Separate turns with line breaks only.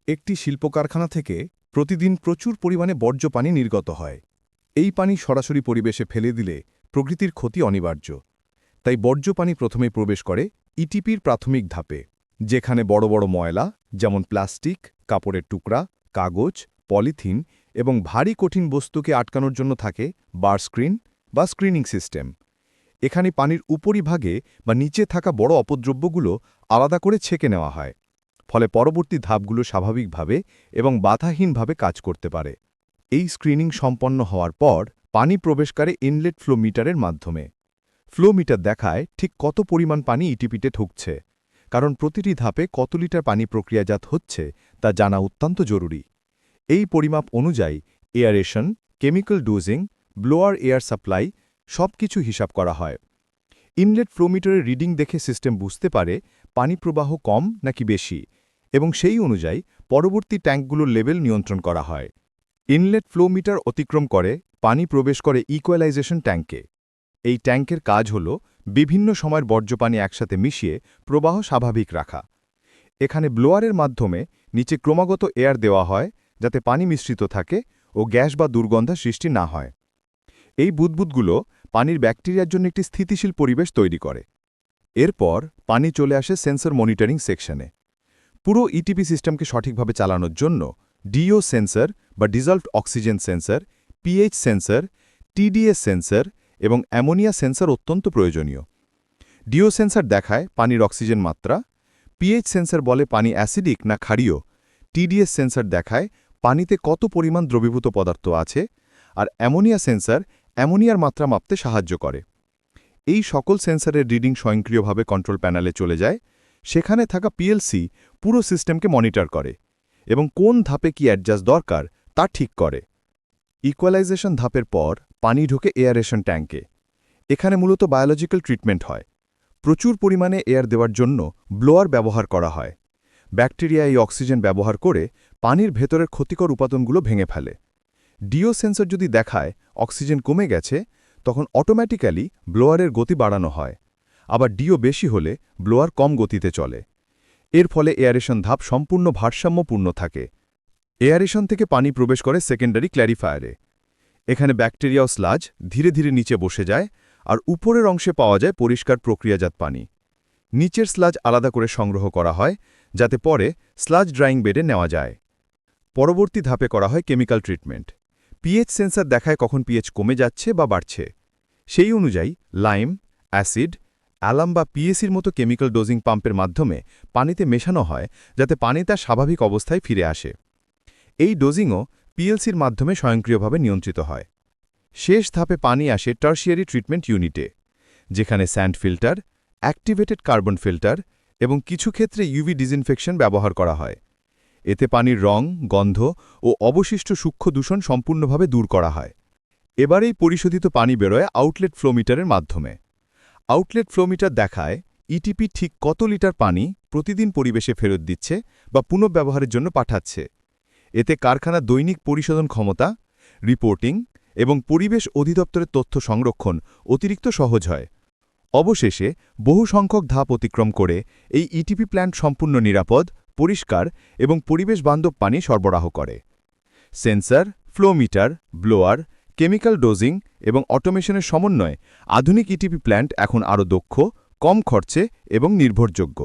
একটি শিল্প কারখানা থেকে প্রতিদিন প্রচুর পরিমাণে বর্জ্য পানি নির্গত হয়। এই পানি সরাসরি পরিবেশে ফেলে দিলে প্রকৃতির ক্ষতি অনিবার্য। তাই বর্জ্য পানি প্রথমে প্রবেশ করে ইটিপির প্রাথমিক ধাপে, যেখানে বড় বড় ময়লা যেমন প্লাস্টিক, কাপড়ের টুকরা, কাগজ, পলিথিন এবং ভারী কঠিন বস্তুকে আটকানোর জন্য থাকে বার স্ক্রিন বা স্ক্রিনিং সিস্টেম। এখানে পানির উপরিভাগে বা নিচে থাকা বড় অপদ্রব্যগুলো আলাদা করে ছেঁকে নেওয়া হয়, ফলে পরবর্তী ধাপগুলো স্বাভাবিকভাবে এবং বাধাহীনভাবে কাজ করতে পারে। এই স্ক্রিনিং সম্পন্ন হওয়ার পর পানি প্রবেশ করে ইনলেট ফ্লো মিটারের মাধ্যমে। ফ্লো মিটার দেখায় ঠিক কত পরিমাণ পানি ইটিপিতে ঢুকছে, কারণ প্রতিটি ধাপে কত লিটার পানি প্রক্রিয়াজাত হচ্ছে তা জানা অত্যন্ত জরুরি। এই পরিমাপ অনুযায়ী aeration, chemical dosing, blower air supply সবকিছু হিসাব করা হয়। ইনলেট ফ্লো মিটারের রিডিং দেখে সিস্টেম বুঝতে পারে পানি প্রবাহ কম নাকি বেশি, এবং সেই অনুযায়ী পরবর্তী ট্যাঙ্কগুলোর লেভেল নিয়ন্ত্রণ করা হয়। ইনলেট ফ্লো মিটার অতিক্রম করে পানি প্রবেশ করে ইকুয়ালাইজেশন ট্যাঙ্কে। এই ট্যাঙ্কের কাজ হল বিভিন্ন সময়ের বর্জ্য পানি একসাথে মিশিয়ে প্রবাহ স্বাভাবিক রাখা। এখানে ব্লোয়ারের মাধ্যমে নিচে ক্রমাগত এয়ার দেওয়া হয়, যাতে পানি মিশ্রিত থাকে ও গ্যাস বা দুর্গন্ধ সৃষ্টি না হয়। এই বুদবুদগুলো পানির ব্যাকটেরিয়ার জন্য একটি স্থিতিশীল পরিবেশ তৈরি করে। এরপর পানি চলে আসে সেন্সর মনিটরিং সেকশনে। পুরো ইটিপি সিস্টেমকে সঠিকভাবে চালানোর জন্য ডিও সেন্সর বা dissolved oxygen sensor, pH sensor, TDS sensor এবং অ্যামোনিয়া সেন্সর অত্যন্ত প্রয়োজনীয়। ডিও সেন্সর দেখায় পানির অক্সিজেন মাত্রা, পিএইচ সেন্সর বলে পানি অ্যাসিডিক না ক্ষারীয়, টিডিএস সেন্সর দেখায় পানিতে কত পরিমাণ দ্রবীভূত পদার্থ আছে, আর অ্যামোনিয়া সেন্সর অ্যামোনিয়ার মাত্রা মাপতে সাহায্য করে। এই সকল সেন্সরের রিডিং স্বয়ংক্রিয়ভাবে কন্ট্রোল প্যানেলে চলে যায়। সেখানে থাকা পিএলসি পুরো সিস্টেমকে মনিটর করে এবং কোন ধাপে কি অ্যাডজাস্ট দরকার তা ঠিক করে। ইকুয়ালাইজেশন ধাপের পর পানি ঢোকে এয়ারেশন ট্যাঙ্কে। এখানে মূলত বায়োলজিক্যাল ট্রিটমেন্ট হয়। প্রচুর পরিমাণে এয়ার দেওয়ার জন্য ব্লোয়ার ব্যবহার করা হয়। ব্যাকটেরিয়া এই অক্সিজেন ব্যবহার করে পানির ভেতরের ক্ষতিকর উপাদানগুলো ভেঙে ফেলে। ডিও সেন্সর যদি দেখায় অক্সিজেন কমে গেছে, তখন অটোম্যাটিক্যালি ব্লোয়ারের গতি বাড়ানো হয়। আবার ডিও বেশি হলে ব্লোয়ার কম গতিতে চলে। এর ফলে এয়ারেশন ধাপ সম্পূর্ণ ভারসাম্যপূর্ণ থাকে। এয়ারেশন থেকে পানি প্রবেশ করে সেকেন্ডারি ক্ল্যারিফায়ারে। এখানে ব্যাকটেরিয়া ও স্লাজ ধীরে ধীরে নিচে বসে যায়, আর উপরের অংশে পাওয়া যায় পরিষ্কার প্রক্রিয়াজাত পানি। নিচের স্লাজ আলাদা করে সংগ্রহ করা হয়, যাতে পরে স্লাজ ড্রাইং বেডে নেওয়া যায়। পরবর্তী ধাপে করা হয় কেমিক্যাল ট্রিটমেন্ট। পিএইচ সেন্সর দেখায় কখন পিএইচ কমে যাচ্ছে বা বাড়ছে। সেই অনুযায়ী লাইম, অ্যাসিড, অ্যালাম বা পিএসির মতো কেমিক্যাল ডোজিং পাম্পের মাধ্যমে পানিতে মেশানো হয়, যাতে পানি তার স্বাভাবিক অবস্থায় ফিরে আসে। এই ডোজিংও পিএলসির মাধ্যমে স্বয়ংক্রিয়ভাবে নিয়ন্ত্রিত হয়। শেষ ধাপে পানি আসে টার্সিয়ারি ট্রিটমেন্ট ইউনিটে, যেখানে sand filter, activated carbon filter এবং কিছু ক্ষেত্রে ইউভি ডিসইনফেকশন ব্যবহার করা হয়। এতে পানির রং, গন্ধ ও অবশিষ্ট সূক্ষ্ম দূষণ সম্পূর্ণভাবে দূর করা হয়। এবার এই পরিশোধিত পানি বেরোয় আউটলেট ফ্লো মিটারের মাধ্যমে। আউটলেট ফ্লো মিটার দেখায় ইটিপি ঠিক কত লিটার পানি প্রতিদিন পরিবেশে ফেরত দিচ্ছে বা পুনঃব্যবহারের জন্য পাঠাচ্ছে। এতে কারখানার দৈনিক পরিশোধন ক্ষমতা, রিপোর্টিং এবং পরিবেশ অধিদপ্তরের তথ্য সংরক্ষণ অতিরিক্ত সহজ হয়। অবশেষে বহু সংখ্যক ধাপ অতিক্রম করে এই ইটিপি প্ল্যান্ট সম্পূর্ণ নিরাপদ, পরিষ্কার এবং পরিবেশ বান্ধব পানি সরবরাহ করে। Sensor, flow meter, blower, chemical dosing এবং অটোমেশনের সমন্বয়ে আধুনিক ইটিপি প্ল্যান্ট এখন আরও দক্ষ, কম খরচে এবং নির্ভরযোগ্য।